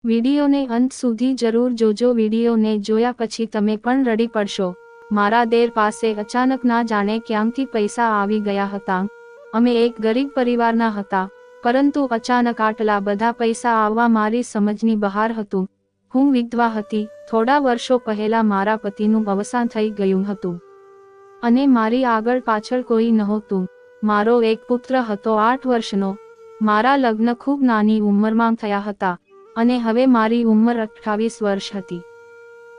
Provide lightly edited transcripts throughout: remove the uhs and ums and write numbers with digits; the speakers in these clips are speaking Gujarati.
વિડીયોને અંત સુધી જરૂર જોજો। વિડીયોને જોયા પછી તમે પણ રડી પડશો। મારા દેર પાસે અચાનક ના જાણે ક્યાંથી પૈસા આવી ગયા હતા। અમે એક ગરીબ પરિવારના હતા, પરંતુ અચાનક આટલા બધા પૈસા આવવા મારી સમજની બહાર હતું। હું વિધવા હતી। થોડા વર્ષો પહેલા મારા પતિનું અવસાન થઈ ગયું હતું અને મારી આગળ પાછળ કોઈ નહોતું। મારો એક પુત્ર હતો 8 વર્ષનો। મારા લગ્ન ખૂબ નાની ઉંમરમાં થયા હતા અને હવે મારી ઉંમર 28 વર્ષ હતી।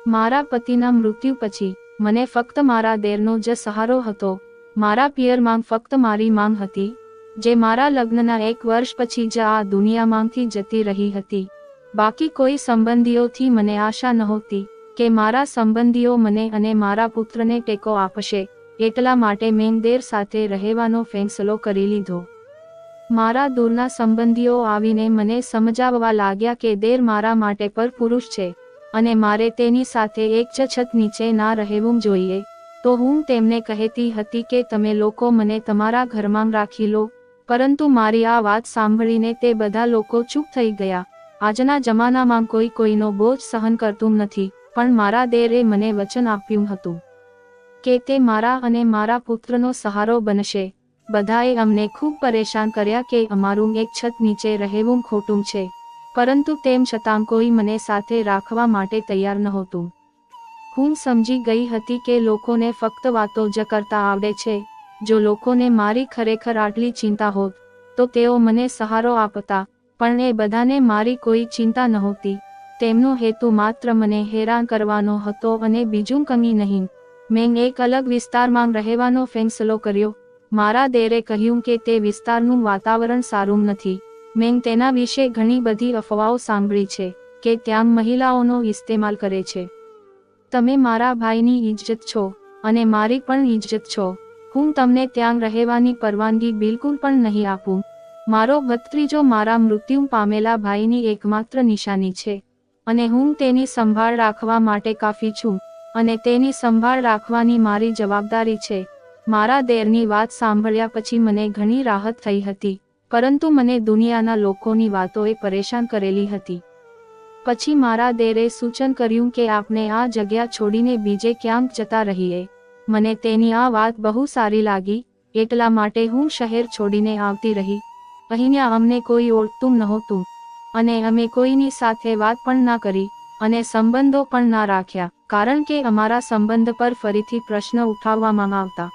મારા પતિના મૃત્યુ પછી મને ફક્ત મારા દેરનો જ સહારો હતો। મારા પિયરમાં ફક્ત મારી માંગ હતી, જે મારા લગ્નના 1 વર્ષ પછી જ આ દુનિયામાંથી જતી રહી હતી। બાકી કોઈ સંબંધીઓથી મને આશા નહોતી કે મારા સંબંધીઓ મને અને મારા પુત્રને ટેકો આપશે, એટલા માટે મેં દેર સાથે રહેવાનો ફેંસલો કરી લીધો। મારા દૂરના સંબંધીઓ આવીને મને સમજાવવા લાગ્યા કે દેર મારા માટે પર પુરુષ છે અને મારે તેની સાથે એક જ છત નીચે ના રહેવું જોઈએ। તો હું તેમને કહેતી હતી કે તમે લોકો મને તમારા ઘરમાં રાખી લો, પરંતુ મારી આ વાત સાંભળીને તે બધા લોકો ચૂપ થઈ ગયા। આજના જમાનામાં કોઈ કોઈનો બોજ સહન કરતું નથી, પણ મારા દેરે મને વચન આપ્યું હતું કે તે મારા અને મારા પુત્રનો સહારો બનશે। બધાએ અમને ખૂબ પરેશાન કર્યા કે અમારું એક છત નીચે રહેવું ખોટું છે, પરંતુ તેમ છતાં કોઈ મને સાથે રાખવા માટે તૈયાર નહોતું। હું સમજી ગઈ હતી કે લોકોને ફક્ત વાતો જ કરતા આવડે છે। જો લોકોને મારી ખરેખર આટલી ચિંતા હોત તો તેઓ મને સહારો આપતા, પણ એ બધાને મારી કોઈ ચિંતા નહોતી। તેમનો હેતુ માત્ર મને હેરાન કરવાનો હતો અને બીજું કંઈ નહીં। મેં એક અલગ વિસ્તારમાં રહેવાનો ફેંસલો કર્યો। મારા દેરે કહ્યું કે તે વિસ્તારનું વાતાવરણ સારું નથી। મેં તેના વિશે ઘણી બધી અફવાઓ સાંભળી છે કે ત્યાં મહિલાઓનો ઇસ્તેમાલ કરે છે। તમે મારા ભાઈની ઇજ્જત છો અને મારી પણ ઇજ્જત છો। હું તમને ત્યાં રહેવાની પરવાનગી બિલકુલ પણ નહીં આપું। મારો ભત્રીજો મારા મૃત્યુ પામેલા ભાઈની એકમાત્ર નિશાની છે અને હું તેની સંભાળ રાખવા માટે કાફી છું અને તેની સંભાળ રાખવાની મારી જવાબદારી છે। મારા દેરની વાત સાંભળ્યા પછી મને ઘણી રાહત થઈ હતી, પરંતુ મને દુનિયાના લોકોની વાતોએ પરેશાન કરેલી હતી। પછી મારા દેરે સૂચન કર્યું કે આપણે આ જગ્યા છોડીને બીજે ક્યાંક જતા રહીએ। મને તેની આ વાત બહુ સારી લાગી, એટલા માટે હું શહેર છોડીને આવતી રહી। અહીંયા અમને કોઈ ઓળખતું નહોતું અને અમે કોઈની સાથે વાત પણ ના કરી અને સંબંધો પણ ના રાખ્યા, કારણ કે અમારા સંબંધ પર ફરીથી પ્રશ્ન ઉઠાવવામાં આવતા।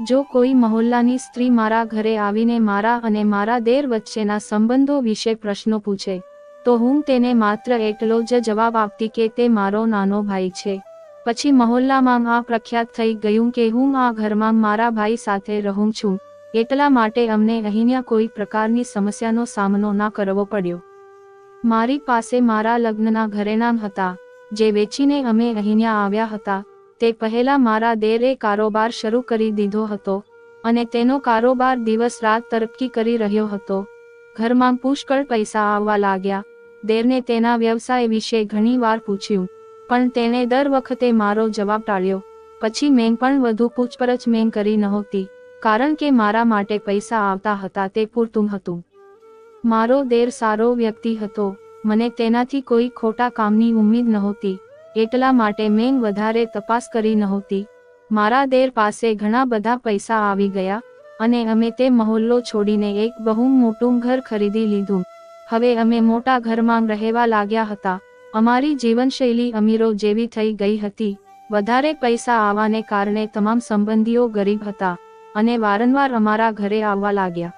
જો કોઈ મહોલ્લાની સ્ત્રી મારા ઘરે આવીને મારા અને મારા દેર વચ્ચેના સંબંધો વિશે પ્રશ્નો પૂછે તો હું તેને માત્ર એટલો જ જવાબ આપતી કે તે મારો નાનો ભાઈ છે। પછી મહોલ્લામાં આ પ્રખ્યાત થઈ ગયું કે હું આ ઘરમાં મારા ભાઈ સાથે રહું છું, એટલા માટે અમને અહીંયા કોઈ પ્રકારની સમસ્યાનો સામનો ના કરવો પડ્યો। મારી પાસે મારા લગ્નના ઘરેણાં હતા, જે વેચીને અમે અહીંયા આવ્યા હતા। તે પહેલા મારા દેરે કારોબાર શરૂ કરી દીધો હતો અને તેનો કારોબાર દિવસ રાત તરક્કી કરી રહ્યો હતો। ઘરમાં પુષ્કળ પૈસા આવવા લાગ્યા। દેરને તેના વ્યવસાય વિશે ઘણી વાર પૂછ્યું, પણ તેણે દર વખતે મારો જવાબ ટાળ્યો। પછી મેં પણ વધુ પૂછપરછ મેં કરી નહોતી, કારણ કે મારા માટે પૈસા આવતા હતા તે પૂરતું હતું। મારો દેર સારો વ્યક્તિ હતો, મને તેનાથી કોઈ ખોટા કામની ઉમ્મીદ નહોતી, એટલા માટે મેં વધારે તપાસ કરી નહોતી। મારા દેર પાસે ઘણા બધા પૈસા આવી ગયા અને અમે તે મહોલ્લો છોડીને એક બહુ મોટું ઘર ખરીદી લીધું। હવે અમે મોટા ઘરમાં રહેવા લાગ્યા હતા। અમારી જીવનશૈલી અમીરો જેવી થઈ ગઈ હતી। વધારે પૈસા આવવાને કારણે તમામ સંબંધીઓ ગરીબ હતા અને વારંવાર અમારા ઘરે આવવા લાગ્યા।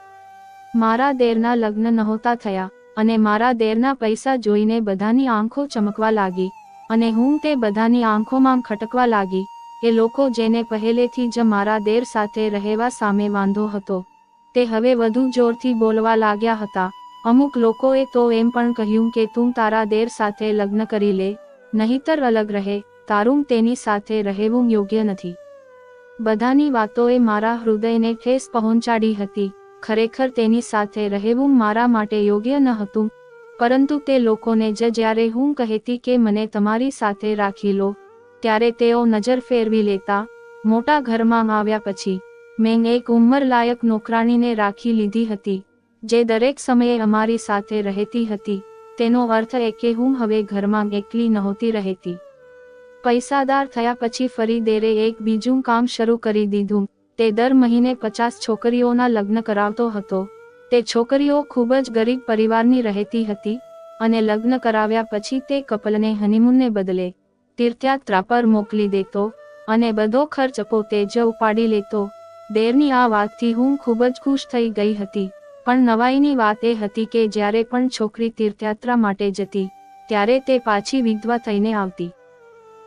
મારા દેરના લગ્ન નહોતા થયા અને મારા દેરના પૈસા જોઈને બધાની આંખો ચમકવા લાગી અને હું તે બધાની આંખોમાં ખટકવા લાગી। એ લોકો જેને પહેલેથી જ મારા દેર સાથે રહેવા સામે વાંધો હતો, તે હવે વધુ જોરથી બોલવા લાગ્યા હતા। અમુક લોકોએ તો એમ પણ કહ્યું કે તું તારા દેર સાથે લગ્ન કરી લે, નહીતર અલગ રહે, તારું તેની સાથે રહેવું યોગ્ય નથી। બધાની વાતોએ મારા હૃદયને ઠેસ પહોંચાડી હતી। ખરેખર તેની સાથે રહેવું મારા માટે યોગ્ય ન હતું, પરંતુ તે લોકોને જ જ્યારે હું કહેતી કે મને તમારી સાથે રાખી લો, ત્યારે તેઓ નજર ફેરવી લેતા। મોટા ઘરમાં આવ્યા પછી મેં એક ઉંમરલાયક નોકરાણીને રાખી લીધી હતી, જે દરેક સમયે અમારી સાથે રહેતી હતી તેનો અર્થ એ કે હું હવે ઘરમાં એકલી નહોતી રહેતી. પૈસાદાર થયા પછી ફરી દેરે એક બીજું કામ શરૂ કરી દીધું. તે દર મહિને 50 છોકરીઓના લગ્ન કરાવતો હતો. તે છોકરીઓ ખૂબ જ ગરીબ પરિવારની રહેતી હતી અને લગ્ન કરાવ્યા પછી તે કપલને હનીમૂનને બદલે તીર્થયાત્રા પર મોકલી દેતો અને બધો ખર્ચ પોતે જ ઉપાડી લેતો. દેરની આ વાતથી હું ખૂબ જ ખુશ થઈ ગઈ હતી. પણ નવાઈની વાત એ હતી કે જ્યારે પણ છોકરી તીર્થયાત્રા માટે જતી ત્યારે તે પાછી વિધવા થઈને આવતી.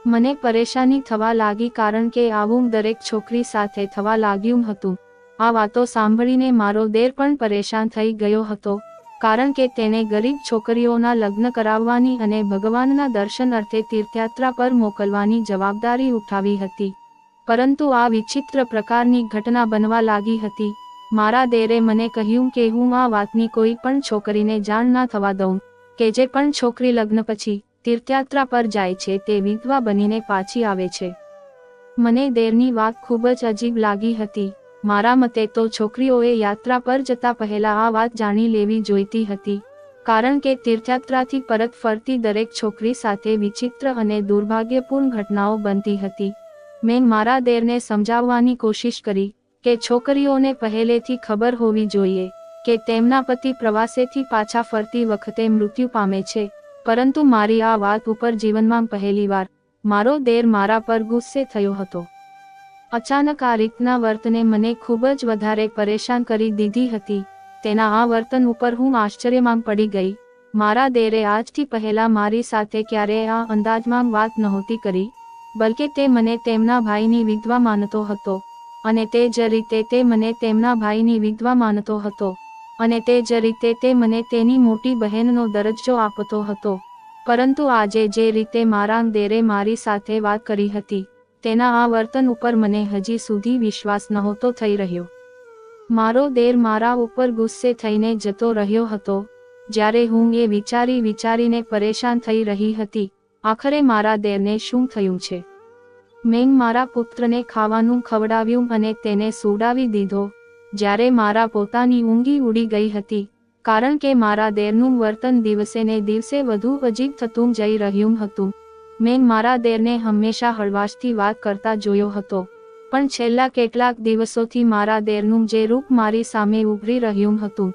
મને પરેશાની થવા લાગી કારણ કે આવું દરેક છોકરી સાથે થવા લાગ્યું હતું. આ વાતો સાંભળીને મારો દેર પણ પરેશાન થઈ ગયો હતો કારણ કે તેને ગરીબ છોકરીઓના લગ્ન કરાવવાની અને ભગવાનના દર્શન અર્થે તીર્થયાત્રા પર મોકલવાની જવાબદારી ઉઠાવી હતી. પરંતુ આ વિચિત્ર પ્રકારની ઘટના બનવા લાગી હતી. મારા દેરે મને કહ્યું કે હું આ વાતની કોઈ પણ છોકરીને જાણ ના થવા દઉં કે જે પણ છોકરી લગ્ન પછી તીર્થયાત્રા પર જાય છે તે વિધવા બનીને પાછી આવે છે. મને દેરની વાત ખૂબ જ અજીબ લાગી હતી. મારા મતે તો છોકરીઓએ યાત્રા પર જતા પહેલા આ વાત જાણી લેવી જોઈતી હતી કારણ કે તીર્થયાત્રાથી પરત ફરતી દરેક છોકરી સાથે વિચિત્ર અને દુર્ભાગ્યપૂર્ણ ઘટનાઓ બનતી હતી. મેં મારા દેરને સમજાવવાની કોશિશ કરી કે છોકરીઓને પહેલેથી ખબર હોવી જોઈએ કે તેમના પતિ પ્રવાસેથી પાછા ફરતી વખતે મૃત્યુ પામે છે. પરંતુ મારી આ વાત ઉપર જીવનમાં પહેલીવાર મારો દેર મારા પર ગુસ્સે થયો હતો. અચાનક આ રીતના વર્તને મને ખૂબ જ વધારે પરેશાન કરી દીધી હતી. તેના આ વર્તન ઉપર હું આશ્ચર્યમાં પડી ગઈ. મારા દેરે આજથી પહેલા મારી સાથે ક્યારેય આ અંદાજમાં વાત નહોતી કરી, બલકે તે મને તેમના ભાઈની વિધવા માનતો હતો અને તે જ રીતે તે મને તેમના ભાઈની વિધવા માનતો હતો અને તે જ રીતે તે મને તેની મોટી બહેનનો દરજ્જો આપતો હતો. પરંતુ આજે જે રીતે મારા દેરે મારી સાથે વાત કરી હતી તેના આ વર્તન ઉપર મને હજી સુધી વિશ્વાસ નહોતો થઈ રહ્યો. મારો દેર મારા ઉપર ગુસ્સે થઈને જતો રહ્યો હતો. જ્યારે હું એ વિચારીને પરેશાન થઈ રહી હતી, આખરે મારા દેરને શું થયું છે. મેં મારા પુત્રને ખાવાનું ખવડાવ્યું અને તેને સુડાવી દીધો. જ્યારે મારા પોતાની ઊંઘી ઉડી ગઈ હતી કારણ કે મારા દેરનું વર્તન દિવસે ને દિવસે વધુ અજીબ થતું જઈ રહ્યું હતું. મેં મારા દેરને હંમેશા હળવાશથી વાત કરતા જોયો હતો, પણ છેલ્લા કેટલાક દિવસોથી મારા દેરનું જે રૂપ મારી સામે ઉભરી રહ્યું હતું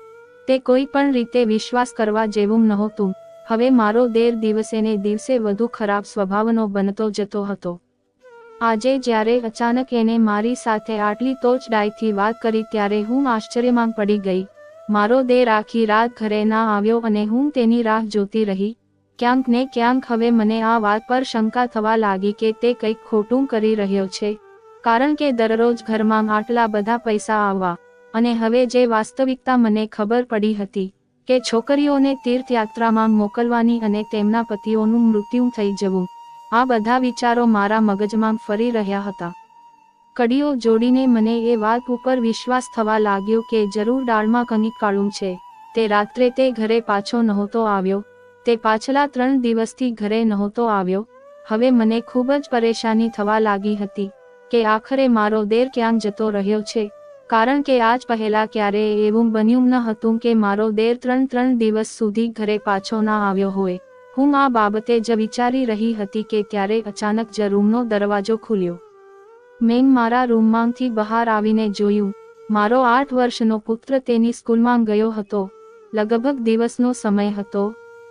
તે કોઈ પણ રીતે વિશ્વાસ કરવા જેવું નહોતું. હવે મારો દેર દિવસે ને દિવસે વધુ ખરાબ સ્વભાવનો બનતો જતો હતો. આજે જ્યારે અચાનક એને મારી સાથે આટલી તોછડાઈથી વાત કરી ત્યારે હું આશ્ચર્યમાં પડી ગઈ. મારો દેર આખી રાત ઘરે ના આવ્યો અને હું તેની રાહ જોતી રહી. ક્યાંક ને ક્યાંક હવે મને આ વાત પર શંકા થવા લાગી કે તે કંઈક ખોટું કરી રહ્યો છે કારણ કે દરરોજ ઘરમાં આટલા બધા પૈસા આવવા અને હવે જે વાસ્તવિકતા મને ખબર પડી હતી કે છોકરીઓને તીર્થયાત્રામાં મોકલવાની અને તેમના પતિઓનું મૃત્યુ થઈ જવું, આ બધા વિચારો મારા મગજમાં ફરી રહ્યા હતા. કડીઓ જોડીને મને એ વાત ઉપર વિશ્વાસ થવા લાગ્યો કે જરૂર દાળમાં કંઈક કાળું છે. તે રાત્રે તે ઘરે પાછો નહોતો આવ્યો. તે પાછલા 3 દિવસથી ઘરે નહોતો આવ્યો. હવે મને ખૂબ જ પરેશાની થવા લાગી હતી કે આખરે મારો દેર ક્યાં જતો રહ્યો છે કારણ કે આજ પહેલા ક્યારેય એવું બન્યું ન હતું કે મારો દેર 3 દિવસ સુધી ઘરે પાછો ના આવ્યો હોય. હું આ બાબતે જ વિચારી રહી હતી કે ત્યારે અચાનક જ રૂમનો દરવાજો ખુલ્યો. મેં મારા રૂમમાંથી બહાર આવીને જોયું. મારો 8 વર્ષનો પુત્ર તેની સ્કૂલમાં ગયો હતો. લગભગ દિવસનો સમય હતો.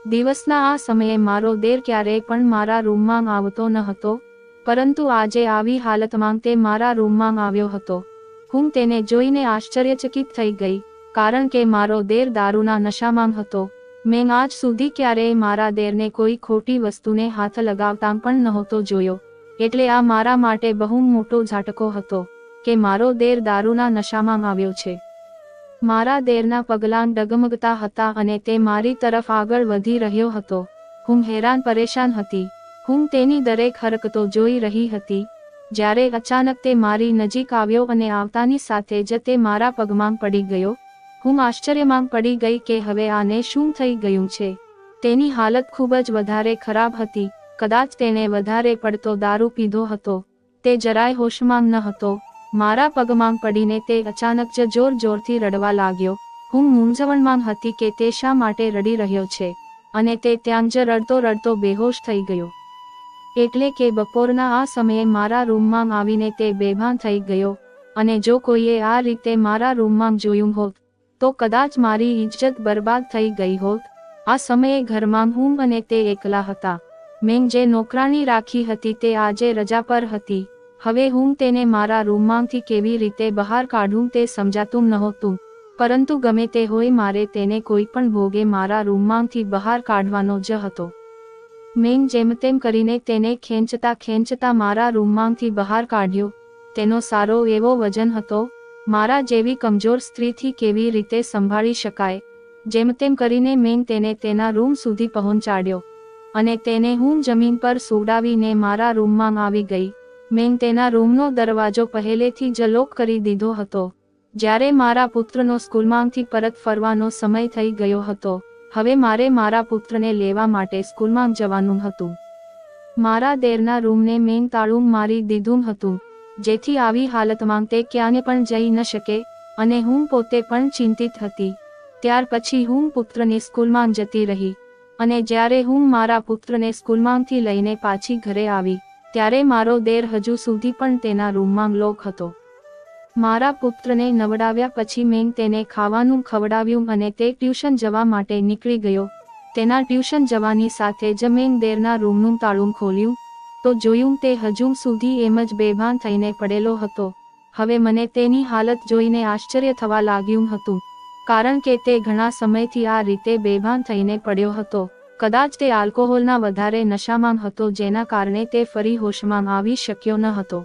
દિવસના આ સમયે મારો દેર ક્યારેય પણ મારા રૂમમાં આવતો ન હતો, પરંતુ આજે આવી હાલતમાં તે મારા રૂમમાં આવ્યો હતો. હું તેને જોઈને આશ્ચર્યચકિત થઈ ગઈ કારણ કે મારો દેર દારૂના નશામાં હતો. મેં આજ સુધી ક્યારેય મારા દેરને કોઈ ખોટી વસ્તુને હાથ લગાવતા પણ નહોતો જોયો. એટલે આ મારા માટે બહુ મોટો ઝાટકો હતો કે મારો દેર દારૂના નશામાં આવ્યો છે. મારા દેરના પગલાં ડગમગતા હતા અને તે મારી તરફ આગળ વધી રહ્યો હતો. હું હેરાન પરેશાન હતી. હું તેની દરેક હરકતો જોઈ રહી હતી. જ્યારે અચાનક તે મારી નજીક આવ્યો અને આવતાની સાથે જ તે મારા પગમાં પડી ગયો. હું આશ્ચર્યમાં પડી ગઈ કે હવે આને શું થઈ ગયું છે. તેની હાલત ખૂબ જ વધારે ખરાબ હતી. કદાચ તેણે વધારે પડતો દારૂ પીધો હતો. તે જરાય હોશમાં ન હતો. મારા પગમાં પડીને તે અચાનક જ જોરથી રડવા લાગ્યો. હું મૂંઝવણમાં હતી કે તે શા માટે રડી રહ્યો છે. અને તે ત્યાં જ રડતો રડતો બેહોશ થઈ ગયો. એટલે કે બપોરના આ સમયે મારા રૂમમાં આવીને તે બેભાન થઈ ગયો, અને જો કોઈએ આ રીતે મારા રૂમમાં જોયું હોત તો કદાચ મારી ઇજ્જત બરબાદ થઈ ગઈ હોત. આ સમયે ઘરમાં હું અને તે એકલા હતા. મેં જે નોકરાણી રાખી હતી તે આજે રજા પર હતી. હવે હું તેને મારા રૂમમાંથી કેવી રીતે બહાર કાઢું તે સમજાતું નહોતું, પરંતુ ગમે તે હોય મારે તેને કોઈ પણ ભોગે મારા રૂમમાંથી બહાર કાઢવાનો જ હતો. મેં જેમ તેમ કરીને તેને ખેંચતા ખેંચતા મારા રૂમમાંથી બહાર કાઢ્યો. તેનો સારો એવો વજન હતો. મારા જેવી કમજોર સ્ત્રીથી કેવી રીતે સંભાળી શકાય. જેમ તેમ કરીને મેં તેને તેના રૂમ સુધી પહોંચાડ્યો, અને તેને હું જમીન પર સુવડાવીને મારા રૂમમાં આવી ગઈ. મેં તેના રૂમનો દરવાજો પહેલેથી જ લોક કરી દીધો હતો. જ્યારે મારા પુત્રનો સ્કૂલમાંથી પરત ફરવાનો સમય થઈ ગયો હતો, હવે મારે મારા પુત્રને લેવા માટે સ્કૂલમાં જવાનું હતું. મારા દેરના રૂમને મેં તાળું મારી દીધું હતું, જેથી આવી હાલતમાં તે ક્યાંય પણ જઈ ન શકે, અને હું પોતે પણ ચિંતિત હતી. ત્યાર પછી હું પુત્રની સ્કૂલમાં જતી રહી, અને જ્યારે હું મારા પુત્રને સ્કૂલમાંથી લઈને પાછી ઘરે આવી ત્યારે મારો દેર હજુ સુધી પણ તેના રૂમમાં લોક હતો. મારા પુત્રને નવડાવ્યા પછી મેં તેને ખાવાનું ખવડાવ્યું અને તે ટ્યુશન જવા માટે નીકળી ગયો. તેના ટ્યુશન જવાની સાથે જ મેં દેરના રૂમનું તાળું ખોલ્યું તો જોયું તે હજુ સુધી એમ જ બેભાન થઈને પડેલો હતો. હવે મને તેની હાલત જોઈને આશ્ચર્ય થવા લાગ્યું હતું, કારણ કે તે ઘણા સમયથી આ રીતે બેભાન થઈને પડ્યો હતો. કદાચ તે આલ્કોહોલના વધારે નશામાં હતો, જેના કારણે તે ફરી હોશમાં આવી શક્યો ન હતો.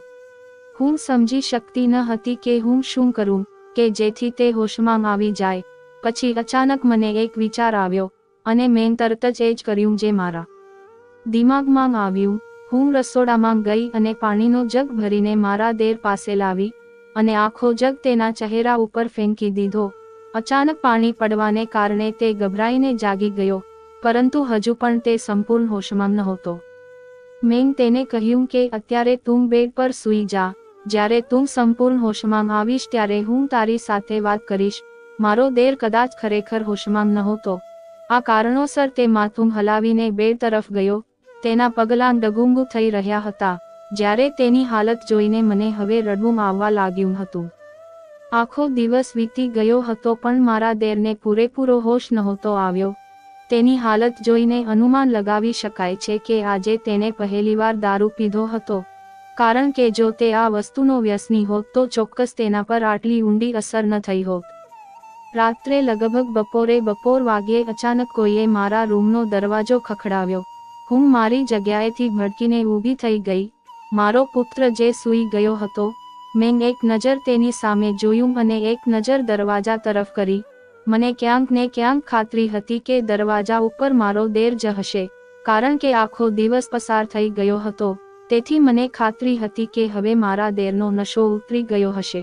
હું સમજી શકતી ન હતી કે હું શું કરું કે જેથી તે હોશમાં આવી જાય. પછી અચાનક મને એક વિચાર આવ્યો, અને મેં તરત જ એ જ કર્યું જે મારા દિમાગમાં આવ્યું. હું રસોડામાં ગઈ અને પાણીનો જગ ભરીને મારા દેર પાસે લાવી, અને આખો જગ તેના ચહેરા ઉપર ફેંકી દીધો. અચાનક પાણી પડવાને કારણે તે ગભરાઈને જાગી ગયો, પરંતુ હજુ પણ તે સંપૂર્ણ હોશમાં નહોતો. મેં તેને કહ્યું કે અત્યારે તું બેડ પર સૂઈ જા. જ્યારે તું સંપૂર્ણ હોશમાં આવીશ ત્યારે હું તારી સાથે વાત કરીશ. મારો દેર કદાચ ખરેખર હોશમાં નહોતો. આ કારણોસર તે માથું હલાવીને બેડ તરફ ગયો. તેના પગલાં ડગુંગું થઈ રહ્યા હતા. જ્યારે તેની હાલત જોઈને મને હવે રડવું આવવા લાગ્યું હતું. આખો દિવસ વીતી ગયો હતો પણ મારા દેરને પૂરેપૂરો હોશ નહોતો આવ્યો. તેની હાલત જોઈને અનુમાન લગાવી શકાય છે કે આજે તેને પહેલીવાર દારૂ પીધો હતો, કારણ કે જો તે આ વસ્તુનો વ્યસની હોત તો ચોક્કસ તેના પર આટલી ઊંડી અસર ન થઈ હોત. રાત્રે લગભગ બપોર વાગ્યે અચાનક કોઈએ મારા રૂમનો દરવાજો ખખડાવ્યો. હું મારી જગ્યાએથી ભડકીને ઊભી થઈ ગઈ. મારો પુત્ર જે સૂઈ ગયો હતો. મેં એક નજર તેની સામે જોયું અને એક નજર દરવાજા તરફ કરી. મને ક્યાંક ને ક્યાંક ખાતરી હતી કે દરવાજા ઉપર મારો દેર જ હશે, કારણ કે આખો દિવસ પસાર થઈ ગયો હતો. તેથી મને ખાતરી હતી કે હવે મારા દેરનો નશો ઉતરી ગયો હશે.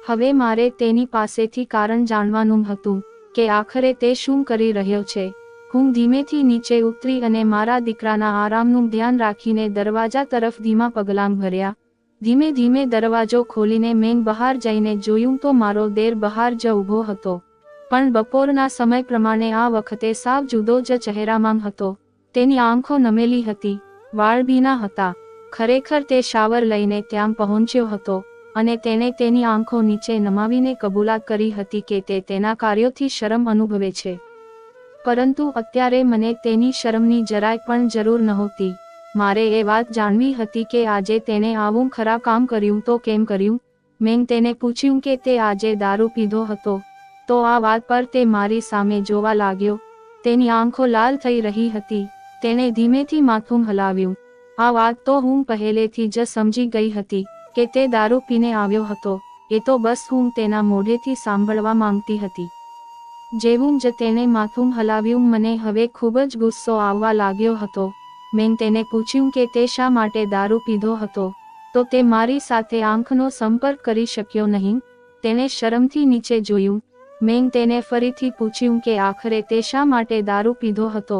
હવે મારે તેની પાસેથી કારણ જાણવાનું હતું કે આખરે તે શું કરી રહ્યો છે. હું ધીમેથી નીચે ઉતરી અને મારા દીકરાના આરામનું ધ્યાન રાખીને દરવાજા તરફ ધીમા પગલાં ભર્યા. ધીમે ધીમે દરવાજો ખોલીને મેં બહાર જઈને જોયું તો મારો દેર બહાર જ ઊભો હતો, પણ બપોરના સમય પ્રમાણે આ વખતે સાવ જુદો જ ચહેરામાં હતો. તેની આંખો નમેલી હતી, વાળ ભીના હતા. ખરેખર તે શાવર લઈને ત્યાં પહોંચ્યો હતો, અને તેણે તેની આંખો નીચે નમાવીને કબૂલાત કરી હતી કે તે તેના કાર્યોથી શરમ અનુભવે છે. પરંતુ અત્યારે મને તેની શરમની જરાય પણ જરૂર નહોતી. મારે એ વાત જાણવી હતી કે આજે તેણે આવું ખરાબ કામ કર્યું તો કેમ કર્યું. મેં તેને પૂછ્યું કે તે આજે દારૂ પીધો હતો, તો આ વાત પર તે મારી સામે જોવા લાગ્યો. તેની આંખો લાલ થઈ રહી હતી. તેણે ધીમેથી માથું હલાવ્યું. આ વાત તો હું પહેલેથી જ સમજી ગઈ હતી કે તે દારૂ પીને આવ્યો હતો. એ તો બસ હું તેના મોઢેથી સાંભળવા માંગતી હતી. જેવું જ તેણે માથું હલાવ્યું મને હવે ખૂબ જ ગુસ્સો આવવા લાગ્યો હતો. મેં તેને પૂછ્યું કે તે શા માટે દારૂ પીધો હતો, તો તે મારી સાથે આંખનો સંપર્ક કરી શક્યો નહીં. તેણે શરમથી નીચે જોયું. મેં તેને ફરીથી પૂછ્યું કે આખરે તે શા માટે દારૂ પીધો હતો.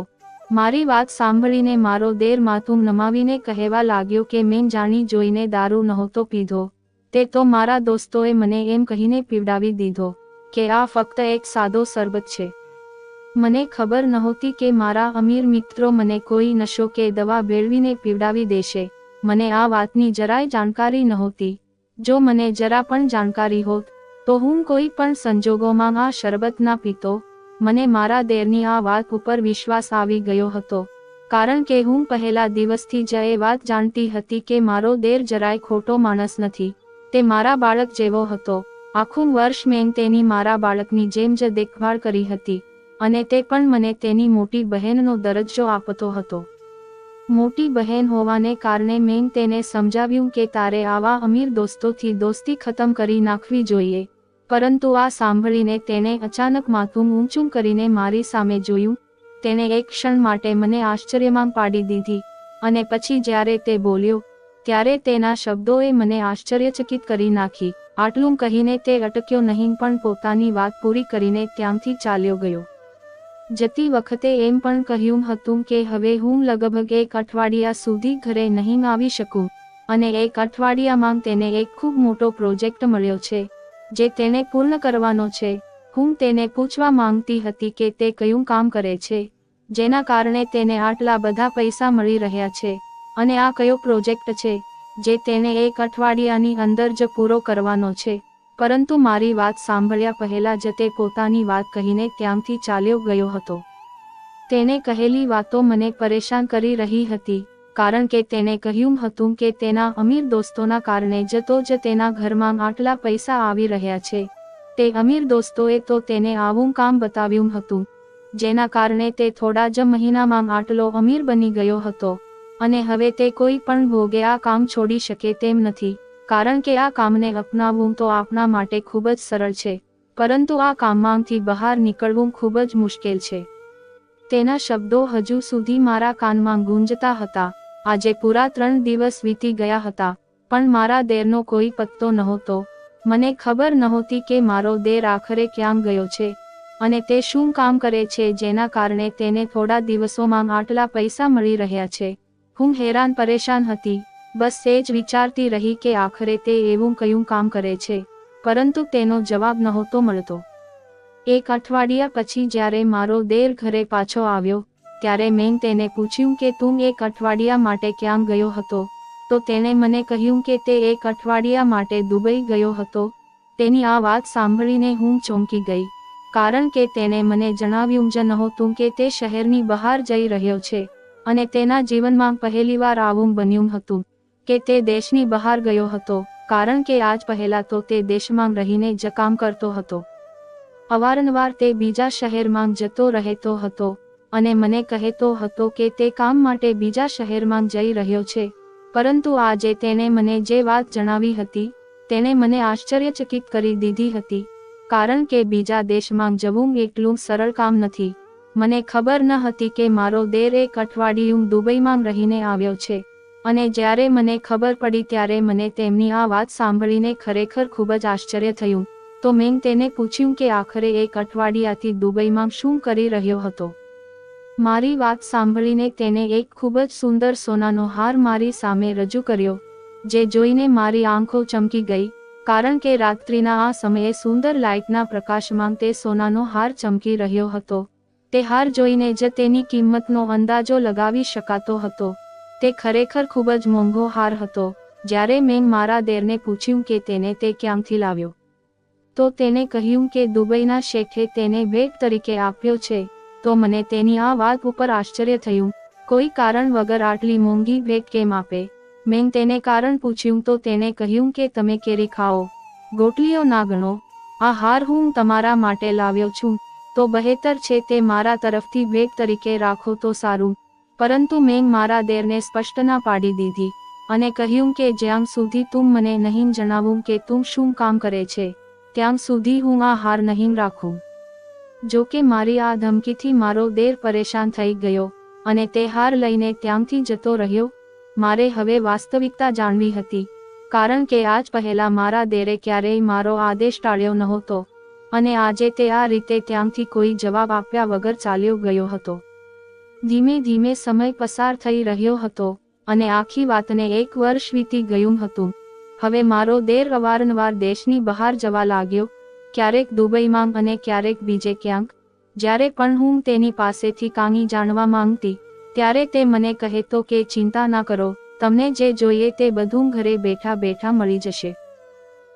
મારી વાત સાંભળીને મારો દેર માથું નમાવીને કહેવા લાગ્યો કે મેં જાણી જોઈને દારૂ નહોતો પીધો. તે તો મારા દોસ્તોએ મને એમ કહીને પીવડાવી દીધો કે આ ફક્ત એક સાદો શરબત છે. મને ખબર નહોતી કે મારા અમીર મિત્રો મને કોઈ નશો કે દવા ભેળવીને પીવડાવી દેશે. મને આ વાતની જરાય જાણકારી નહોતી. જો મને જરા પણ જાણકારી હોત તો હું કોઈ પણ સંજોગોમાં આ શરબત ના પીતો. મને મારા દેરની આ વાત ઉપર વિશ્વાસ આવી ગયો હતો, કારણ કે હું પહેલા દિવસથી જ એ વાત જાણતી હતી કે મારો દેર જરાય ખોટો માણસ નથી. તે મારા બાળક જેવો હતો. આખું વર્ષ મેં તેની મારા બાળકની જેમ જ દેખભાળ કરી હતી, અને તે પણ મને તેની મોટી બહેનનો દરજ્જો આપતો હતો. મોટી બહેન હોવાને કારણે મેં તેને સમજાવ્યું કે તારે આવા અમીર દોસ્તોથી દોસ્તી ખતમ કરી નાખવી જોઈએ. પરંતુ આ સાંભળીને તેણે અચાનક માથું ઊંચું કરીને મારી સામે જોયું. તેણે એક ક્ષણ માટે મને આશ્ચર્યમાં પાડી દીધી, અને પછી જ્યારે તે બોલ્યો ત્યારે તેના શબ્દોએ મને આશ્ચર્યચકિત કરી નાખી. આટલું કહીને તે અટક્યો નહીં, પણ પોતાની વાત પૂરી કરીને ત્યાંથી ચાલ્યો ગયો. જતી વખતે એમ પણ કહ્યું હતું કે હવે હું લગભગ એક અઠવાડિયા સુધી ઘરે નહીં આવી શકું, અને એક અઠવાડિયામાં તેને એક ખૂબ મોટો પ્રોજેક્ટ મળ્યો છે જે તેને પૂર્ણ કરવાનો છે. હું તેને પૂછવા માંગતી હતી કે તે કયું કામ કરે છે જેના કારણે તેને આટલા બધા પૈસા મળી રહ્યા છે, અને આ કયો પ્રોજેક્ટ છે જે તેને એક અઠવાડિયાની અંદર જ પૂરો કરવાનો છે. પરંતુ મારી વાત સાંભળ્યા પહેલા જ તે પોતાની વાત કહીને ત્યાંથી ચાલ્યો ગયો હતો. તેને કહેલી વાતો મને પરેશાન કરી રહી હતી, કારણ કે તેને કહ્યું હતું કે તેના અમીર દોસ્તોના કારણે જ તેના ઘરમાં આટલા પૈસા આવી રહ્યા છે. તે અમીર દોસ્તોએ તો તેને આવું કામ બતાવ્યું હતું જેના કારણે તે થોડા જ મહિનામાં આટલો અમીર બની ગયો હતો, અને હવે તે કોઈ પણ ભોગે આ કામ છોડી શકે તેમ નથી, કારણ કે આ કામને અપનાવવું તો આપણા માટે ખૂબ જ સરળ છે, પરંતુ આ કામમાંથી બહાર નીકળવું ખૂબ જ મુશ્કેલ છે. તેના શબ્દો હજુ સુધી મારા કાનમાં ગુંજતા હતા. આજે પૂરા 3 દિવસ વીતી ગયા હતા, પણ મારા દેરનો કોઈ પત્તો નહોતો. મને ખબર નહોતી કે મારો દેર આખરે ક્યાં ગયો છે, અને તે શું કામ કરે છે જેના કારણે તેને થોડા દિવસોમાં આટલા પૈસા મળી રહ્યા છે. હું હેરાન પરેશાન હતી. બસ એ જ વિચારતી રહી કે આખરે તે એવું કયું કામ કરે છે, પરંતુ તેનો જવાબ નહોતો મળતો. એક અઠવાડિયા પછી જ્યારે મારો દેર ઘરે પાછો આવ્યો ત્યારે મેં તેને પૂછ્યું કે તું એક અઠવાડિયા માટે ક્યાં ગયો હતો? તો તેણે મને કહ્યું કે તે એક અઠવાડિયા માટે દુબઈ ગયો હતો. તેની આ વાત સાંભળીને હું ચોંકી ગઈ, કારણ કે તેને મને જણાવ્યું જ નહોતું કે તે શહેરની બહાર જઈ રહ્યો છે, અને તેના જીવનમાં પહેલીવાર આવું બન્યું હતું કે તે દેશની બહાર ગયો હતો, કારણ કે આજ પહેલા તો તે દેશમાં રહીને જ કામ કરતો હતો. અવારનવાર તે બીજા શહેરમાં જતો રહેતો હતો, અને મને કહેતો હતો કે તે કામ માટે બીજા શહેરમાં જઈ રહ્યો છે. પરંતુ આજે તેણે મને જે વાત જણાવી હતી તેણે મને આશ્ચર્યચકિત કરી દીધી હતી, કારણ કે બીજા દેશમાં જવું એટલું સરળ કામ નથી. મને ખબર ન હતી કે મારો દેર એક અઠવાડિયું દુબઈમાં રહીને આવ્યો છે, અને જ્યારે મને ખબર પડી ત્યારે મને તેમની આ વાત સાંભળીને ખરેખર ખૂબ જ આશ્ચર્ય થયું. તો મેં તેને પૂછ્યું કે આખરે એક અઠવાડિયાથી દુબઈમાં શું કરી રહ્યો હતો. મારી વાત સાંભળીને તેને એક ખૂબ જ સુંદર સોનાનો હાર મારી સામે રજૂ કર્યો, જે જોઈને મારી આંખો ચમકી ગઈ, કારણ કે રાત્રિના આ સમયે સુંદર લાઇટના પ્રકાશમાં તે સોનાનો હાર ચમકી રહ્યો હતો. તે હાર જોઈને જ તેની કિંમતનો અંદાજો લગાવી શકાતો હતો. તે ખરેખર ખૂબ જ મોંઘો હાર હતો. જ્યારે મેં મારા દેરને પૂછ્યું કે તેને તે ક્યાંથી લાવ્યો, તો તેને કહ્યું કે દુબઈના શેખે તેને ભેટ તરીકે આપ્યો છે. તો મને તેની આ વાત ઉપર આશ્ચર્ય થયું. કોઈ કારણ વગર આટલી મોંઘી ભેટ કેમ આપે? મેં તેને કારણ પૂછ્યું તો તેને કહ્યું કે તમે કેરી ખાઓ, ગોટલીઓ ના ગણો. આ હાર હું તમારા માટે લાવ્યો છું, તો બહેતર છે તે મારા તરફથી ભેટ તરીકે રાખો તો સારું. પરંતુ મેં મારા દેરને સ્પષ્ટ ના પાડી દીધી, અને કહ્યું કે જ્યાં સુધી તું મને નહીં જણાવું કે તું શું કામ કરે છે, ત્યાં સુધી હું આ હાર નહીં રાખું. જો કે મારી આ ધમકીથી મારો દેર પરેશાન થઈ ગયો, અને તે હાર લઈને ત્યાંથી જતો રહ્યો. મારે હવે વાસ્તવિકતા જાણવી હતી, કારણ કે આજ પહેલા મારા દેરે ક્યારેય મારો આદેશ ટાળ્યો નહોતો, અને આજે તે આ રીતે ત્યાંથી કોઈ જવાબ આપ્યા વગર ચાલ્યો ગયો હતો. ધીમે ધીમે સમય પસાર થઈ રહ્યો હતો, અને આખી વાતને 1 વર્ષ વીતી ગયું હતું. હવે મારો દેર અવારનવાર દેશની બહાર જવા લાગ્યો, ક્યારેક દુબઈમાં અને ક્યારેક બીજે ક્યાંક. જ્યારે પણ હું તેની પાસેથી કાંઈ જાણવા માંગતી ત્યારે તે મને કહેતો કે ચિંતા ના કરો, તમને જે જોઈએ તે બધું ઘરે બેઠા બેઠા મળી જશે.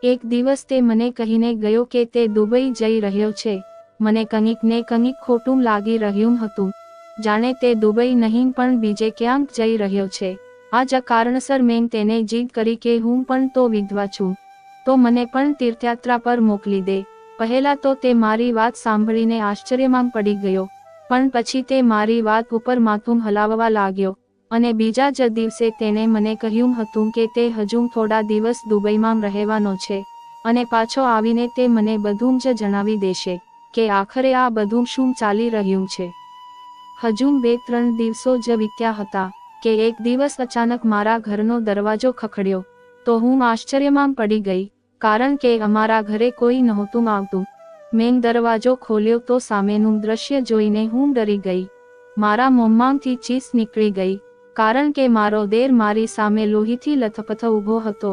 એક દિવસ તે મને કહીને ગયો કે તે દુબઈ જઈ રહ્યો છે. મને કંઈક ને કંઈક ખોટું લાગી રહ્યું હતું, જાણે તે દુબઈ નહીં પણ બીજે ક્યાંક જઈ રહ્યો છે. આ જ કારણસર મેં તેને જીદ કરી કે હું પણ તો વિધવા છું, તો મને પણ તીર્થયાત્રા પર મોકલી દે. પહેલા તો તે મારી વાત સાંભળીને આશ્ચર્યમાં પડી ગયો, પણ પછી તે મારી વાત ઉપર માથું હલાવવા લાગ્યો અને બીજા જ દિવસે તેને મને કહ્યું હતું કે તે હજુ થોડા દિવસ દુબઈમાં રહેવાનો છે અને પાછો આવીને તે મને બધું જ જણાવી દેશે કે આખરે આ બધું શું ચાલી રહ્યું છે. હજુ 2-3 દિવસો જ વીત્યા હતા કે એક દિવસ અચાનક મારા ઘરનો દરવાજો ખખડ્યો તો હું આશ્ચર્યમાં પડી ગઈ, કારણ કે અમારા ઘરે કોઈ નહોતું આવતું. મેં દરવાજો ખોલ્યો તો સામેનું દ્રશ્ય જોઈને હું ડરી ગઈ. મારા મોંમાંથી ચીસ નીકળી ગઈ, કારણ કે મારો દેર મારી સામે લોહીથી લથપથ ઊભો હતો.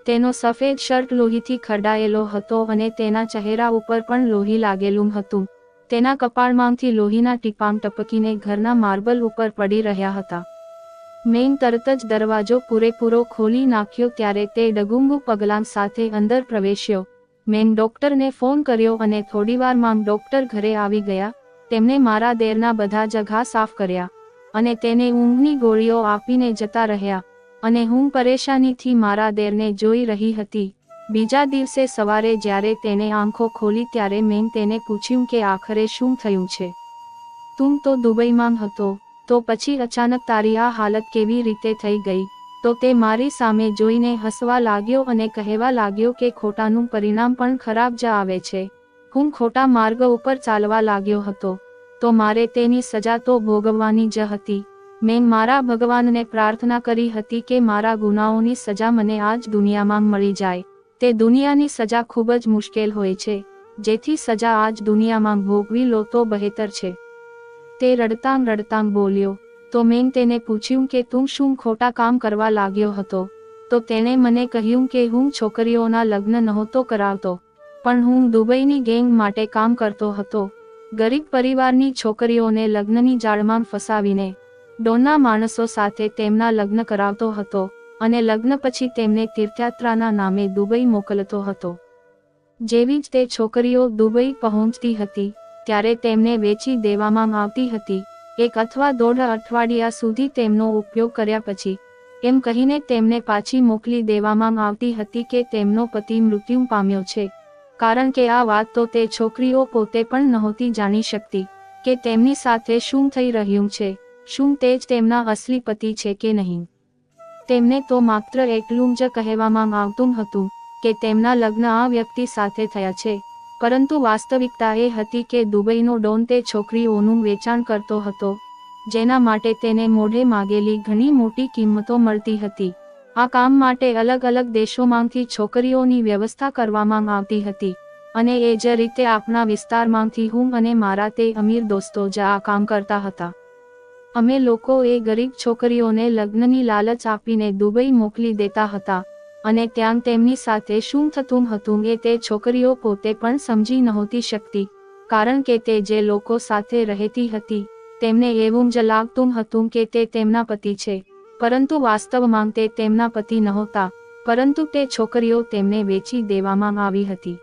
તેનો સફેદ શર્ટ લોહીથી ખરડાયેલો હતો અને તેના ચહેરા ઉપર પણ લોહી લાગેલું હતું. તેના કપાળમાંથી લોહીના ટીપાં ટપકીને ઘરના માર્બલ ઉપર પડી રહ્યા હતા. મેં તરત જ દરવાજો પૂરેપૂરો ખોલી નાખ્યો ત્યારે તે ડગુંગુ પગલાં સાથે અંદર પ્રવેશ્યો. મેં ડોક્ટરને ફોન કર્યો અને થોડીવારમાં ડોક્ટર ઘરે આવી ગયા. તેમણે મારા દેરના બધા જ ઘા સાફ કર્યા અને તેને ઊંઘની ગોળીઓ આપીને જતા રહ્યા અને હું પરેશાનીથી મારા દેરને જોઈ રહી હતી. બીજા દિવસે સવારે જ્યારે તેને આંખો ખોલી ત્યારે મેં તેને પૂછ્યું કે આખરે શું થયું છે? તું તો દુબઈમાં હતો, તો પછી અચાનક તારી આ હાલત કેવી રીતે થઈ ગઈ? તો તે મારી સામે જોઈને હસવા લાગ્યો અને કહેવા લાગ્યો કે ખોટાનું પરિણામ પણ ખરાબ જ આવે છે. હું ખોટા માર્ગ ઉપર ચાલવા લાગ્યો હતો, તો મારે તેની સજા તો ભોગવવાની જ હતી. મેં મારા ભગવાનને પ્રાર્થના કરી હતી કે મારા ગુનાઓની સજા મને આ જ દુનિયામાં મળી જાય. તે દુનિયાની સજા ખૂબ જ મુશ્કેલ હોય છે, જેથી સજા આજ દુનિયામાં ભોગવી લો તો બહેતર છે. તે રડતાં રડતાં બોલ્યો. તો મેં તેને પૂછ્યું કે તું શું ખોટા કામ કરવા લાગ્યો હતો? તો તેણે મને કહ્યું કે હું છોકરીઓના લગ્ન નહોતો કરાવતો, પણ હું દુબઈની ગેંગ માટે કામ કરતો હતો. ગરીબ પરિવારની છોકરીઓને લગ્નની જાળમાં ફસાવીને ડોના માણસો સાથે તેમના લગ્ન કરાવતો હતો અને લગ્ન પછી તેમને તીર્થયાત્રાના નામે દુબઈ મોકલતો હતો. જેવી જ તે છોકરીઓ દુબઈ પહોંચતી હતી ત્યારે તેમને વેચી દેવામાં આવતી હતી. 1 અથવા 1.5 અઠવાડિયા સુધી તેમનો ઉપયોગ કર્યા પછી એમ કહીને તેમને પાછી મોકલી દેવામાં આવતી હતી કે તેમનો પતિ મૃત્યુ પામ્યો છે, કારણ કે આ વાત તો તે છોકરીઓ પોતે પણ નહોતી જાણી શકતી કે તેમની સાથે શું થઈ રહ્યું છે, શું તે જ તેમના અસલી પતિ છે કે નહીં. તેમને તો માત્ર એટલું જ કહેવામાં આવતું હતું કે તેમના લગ્ન આ વ્યક્તિ સાથે થયા છે, પરંતુ વાસ્તવિકતા એ હતી કે દુબઈનો ડોન તે છોકરીઓનું વેચાણ કરતો હતો, જેના માટે તેને મોઢે માગેલી ઘણી મોટી કિંમતો મળતી હતી. આ કામ માટે અલગ અલગ દેશોમાંથી છોકરીઓની વ્યવસ્થા કરવામાં આવતી હતી અને એ જ રીતે આપણા વિસ્તારમાંથી હું અને મારા તે અમીર દોસ્તો જ આ કામ કરતા હતા. અમે લોકો એ ગરીબ છોકરીઓને લગ્નની લાલચ આપીને દુબઈ મોકલી દેતા હતા અને ત્યાં તેમની સાથે શું થતું હતું એ તે છોકરીઓ પોતે પણ સમજી નહોતી શકતી, કારણ કે તે જે લોકો સાથે રહેતી હતી તેમને એવું જ લાગતું હતું કે તે તેમના પતિ છે, પરંતુ વાસ્તવમાં તે તેમના પતિ નહોતા, પરંતુ તે છોકરીઓ તેમને વેચી દેવામાં આવી હતી.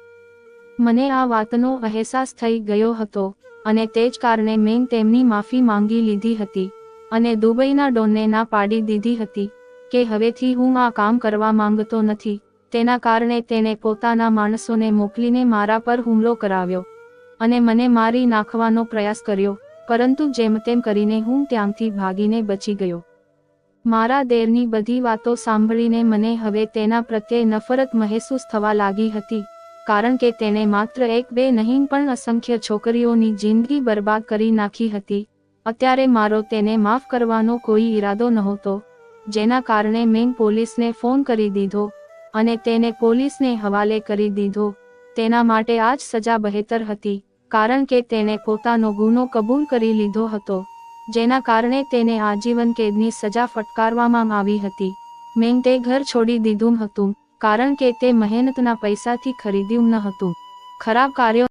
મને આ વાતનો અહેસાસ થઈ ગયો હતો અને તે જ કારણે મેં તેમની માફી માંગી લીધી હતી અને દુબઈના ડોનને ના પાડી દીધી હતી કે હવેથી હું આ કામ કરવા માંગતો નથી. તેના કારણે તેણે પોતાના માણસોને મોકલીને મારા પર હુમલો કરાવ્યો અને મને મારી નાખવાનો પ્રયાસ કર્યો, પરંતુ જેમ તેમ કરીને હું ત્યાંથી ભાગીને બચી ગયો. મારા દેરની બધી વાતો સાંભળીને મને હવે તેના પ્રત્યે નફરત મહેસૂસ થવા લાગી હતી, કારણ કે તેને માત્ર 1-2 નહીં પણ અસંખ્ય છોકરીઓની જિંદગી બરબાદ કરી નાખી હતી. અત્યારે મારો તેને માફ કરવાનો કોઈ ઈરાદો નહોતો, જેના કારણે મેં પોલીસને ફોન કરી દીધો અને તેને પોલીસને હવાલે કરી દીધો. તેના માટે આ જ સજા બહેતર હતી, કારણ કે તેણે પોતાનો ગુનો કબૂલ કરી લીધો હતો, જેના કારણે તેને આજીવન કેદની સજા ફટકારવામાં આવી હતી. મેં તે ઘર છોડી દીધું હતું, કારણ કે તે મહેનતના પૈસાથી ખરીદ્યું ન હતું. ખરાબ કાર્યો